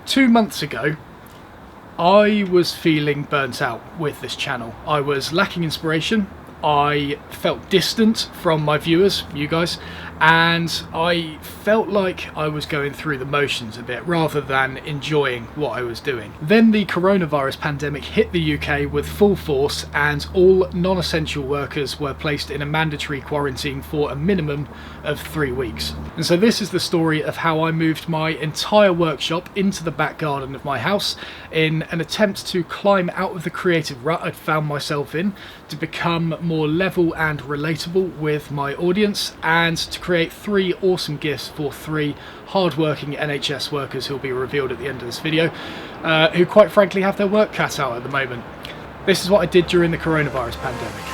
2 months ago, I was feeling burnt out with this channel. I was lacking inspiration. I felt distant from my viewers, you guys, and I felt like I was going through the motions a bit rather than enjoying what I was doing. Then the coronavirus pandemic hit the UK with full force, and all non-essential workers were placed in a mandatory quarantine for a minimum of 3 weeks. And so this is the story of how I moved my entire workshop into the back garden of my house in an attempt to climb out of the creative rut I'd found myself in, to become more level and relatable with my audience, and to create 3 awesome gifts for 3 hardworking NHS workers who will be revealed at the end of this video, who quite frankly have their work cut out at the moment. This is what I did during the coronavirus pandemic.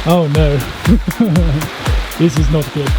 Oh no, this is not good.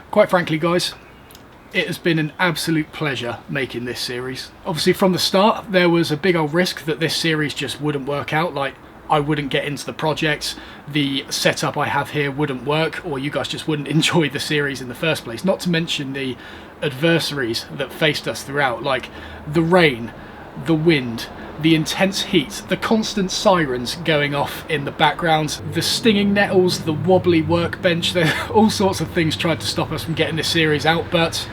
Quite frankly, guys, it has been an absolute pleasure making this series. Obviously, from the start, there was a big old risk that this series just wouldn't work out. Like, I wouldn't get into the project, the setup I have here wouldn't work, or you guys just wouldn't enjoy the series in the first place. Not to mention the adversaries that faced us throughout, like the rain, the wind, the intense heat, the constant sirens going off in the background, the stinging nettles, the wobbly workbench. There all sorts of things tried to stop us from getting this series out, but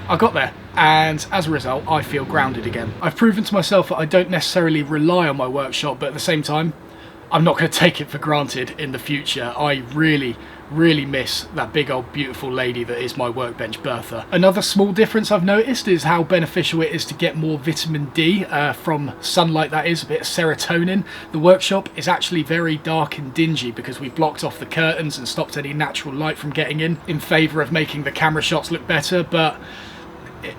I got there, and as a result I feel grounded again. I've proven to myself that I don't necessarily rely on my workshop, but at the same time I'm not going to take it for granted in the future. I really miss that big old beautiful lady that is my workbench Bertha. Another small difference I've noticed is how beneficial it is to get more vitamin D from sunlight, that is, a bit of serotonin. The workshop is actually very dark and dingy because we blocked off the curtains and stopped any natural light from getting in favour of making the camera shots look better, but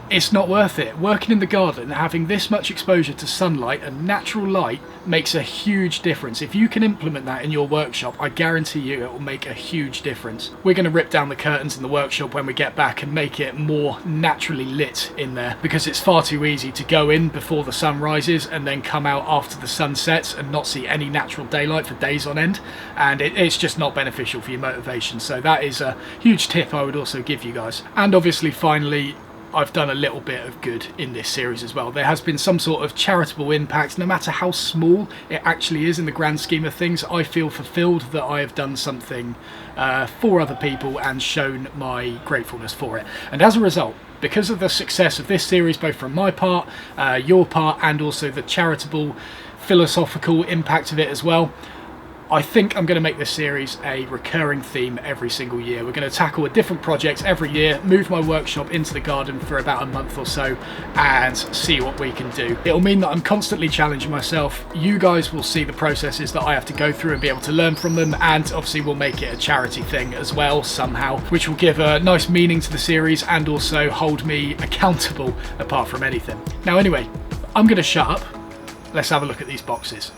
it's not worth it. Working in the garden, having this much exposure to sunlight and natural light makes a huge difference. If you can implement that in your workshop, I guarantee you it will make a huge difference. We're going to rip down the curtains in the workshop when we get back and make it more naturally lit in there, because it's far too easy to go in before the sun rises and then come out after the sun sets and not see any natural daylight for days on end, and it's just not beneficial for your motivation. So that is a huge tip I would also give you guys. And obviously, finally, I've done a little bit of good in this series as well. There has been some sort of charitable impact, no matter how small it actually is in the grand scheme of things. I feel fulfilled that I have done something for other people and shown my gratefulness for it. And as a result, because of the success of this series, both from my part, your part, and also the charitable, philosophical impact of it as well, I think I'm going to make this series a recurring theme every single year. We're going to tackle a different project every year, move my workshop into the garden for about a month or so, and see what we can do. It'll mean that I'm constantly challenging myself. You guys will see the processes that I have to go through and be able to learn from them, and obviously we'll make it a charity thing as well somehow, which will give a nice meaning to the series and also hold me accountable apart from anything. Now anyway, I'm going to shut up. Let's have a look at these boxes.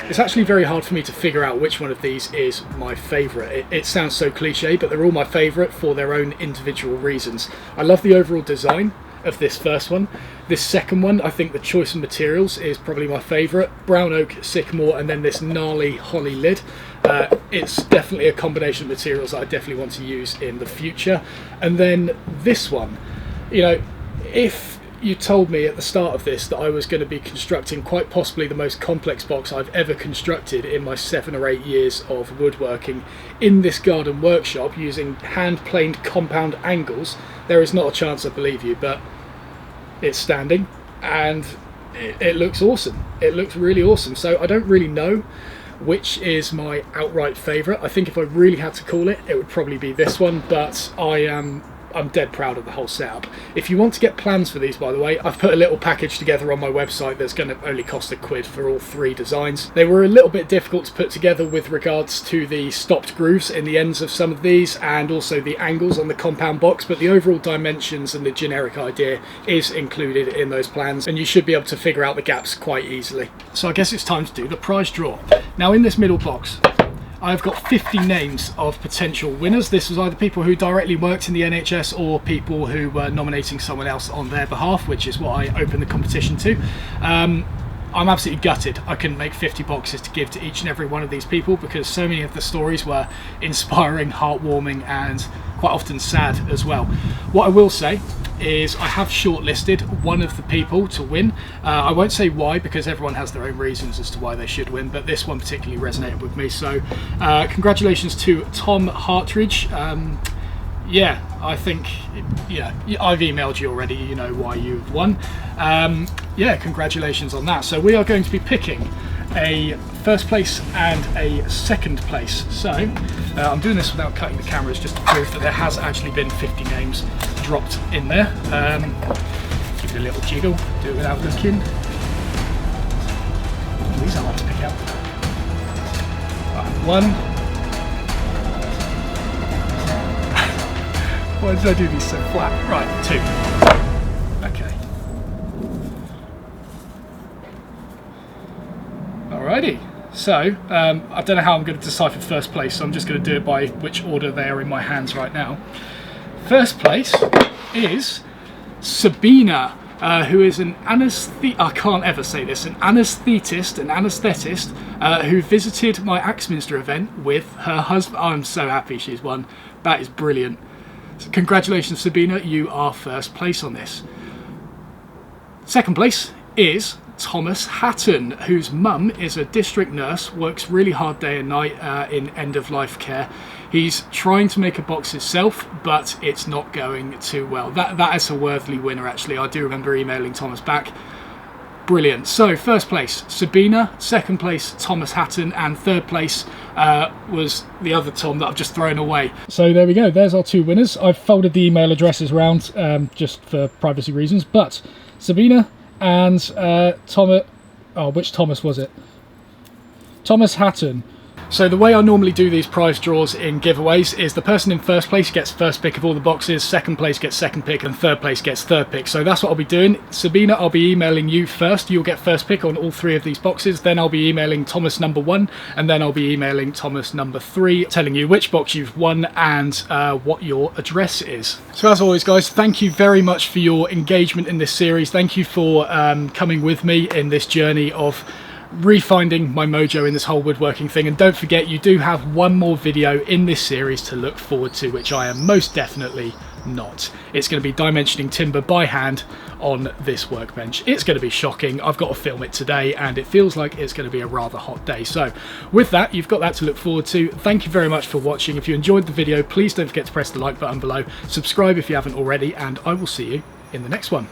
It's actually very hard for me to figure out which one of these is my favourite. It sounds so cliche, but they're all my favourite for their own individual reasons. I love the overall design of this first one. This second one, I think the choice of materials is probably my favourite. Brown oak, sycamore, and then this gnarly holly lid. It's definitely a combination of materials that I definitely want to use in the future. And then this one, you know, if you told me at the start of this that I was going to be constructing quite possibly the most complex box I've ever constructed in my 7 or 8 years of woodworking in this garden workshop using hand-planed compound angles, there is not a chance I believe you, but it's standing and it looks awesome. It looks really awesome. So I don't really know which is my outright favourite. I think if I really had to call it, it would probably be this one, but I'm dead proud of the whole setup. If you want to get plans for these, by the way, I've put a little package together on my website that's going to only cost £1 for all 3 designs. They were a little bit difficult to put together with regards to the stopped grooves in the ends of some of these and also the angles on the compound box, but the overall dimensions and the generic idea is included in those plans, and you should be able to figure out the gaps quite easily. So I guess it's time to do the prize draw. Now in this middle box, I've got 50 names of potential winners. This was either people who directly worked in the NHS or people who were nominating someone else on their behalf, which is what I opened the competition to. I'm absolutely gutted I couldn't make 50 boxes to give to each and every one of these people, because so many of the stories were inspiring, heartwarming, and quite often sad as well. What I will say is I have shortlisted one of the people to win. I won't say why, because everyone has their own reasons as to why they should win, but this one particularly resonated with me. So congratulations to Tom Hartridge. Yeah, I think, yeah, I've emailed you already, you know why you've won. Yeah, congratulations on that. So we are going to be picking a first place and a second place. So I'm doing this without cutting the cameras just to prove that there has actually been 50 names dropped in there. Give it a little jiggle, do it without looking. These are hard to pick out. Right, 1. Why did I do these so flat? Right, 2. Okay. Alrighty. So, I don't know how I'm going to decipher first place, so I'm just going to do it by which order they are in my hands right now. First place is Sabina, who is an I can't ever say this, an anaesthetist who visited my Axminster event with her husband. I'm so happy she's won. That is brilliant. So congratulations, Sabina, you are first place on this. Second place is Thomas Hatton, whose mum is a district nurse, works really hard day and night in end-of-life care. He's trying to make a box himself, but it's not going too well. That is a worthy winner, actually. I do remember emailing Thomas back. Brilliant. So first place Sabina, second place Thomas Hatton, and third place was the other Tom that I've just thrown away. So there we go, there's our two winners. I've folded the email addresses around just for privacy reasons, but Sabina and Thomas, oh, which Thomas was it? Thomas Hatton. So the way I normally do these prize draws in giveaways is the person in first place gets first pick of all the boxes, second place gets second pick, and third place gets third pick. So that's what I'll be doing. Sabina, I'll be emailing you first. You'll get first pick on all three of these boxes. Then I'll be emailing Thomas number 1, and then I'll be emailing Thomas number 3, telling you which box you've won and what your address is. So as always, guys, thank you very much for your engagement in this series. Thank you for coming with me in this journey of refinding my mojo in this whole woodworking thing. And don't forget, you do have one more video in this series to look forward to, which I am most definitely not. It's going to be dimensioning timber by hand on this workbench. It's going to be shocking. I've got to film it today, and it feels like it's going to be a rather hot day. So with that, you've got that to look forward to. Thank you very much for watching. If you enjoyed the video, please don't forget to press the like button below, subscribe if you haven't already, and I will see you in the next one.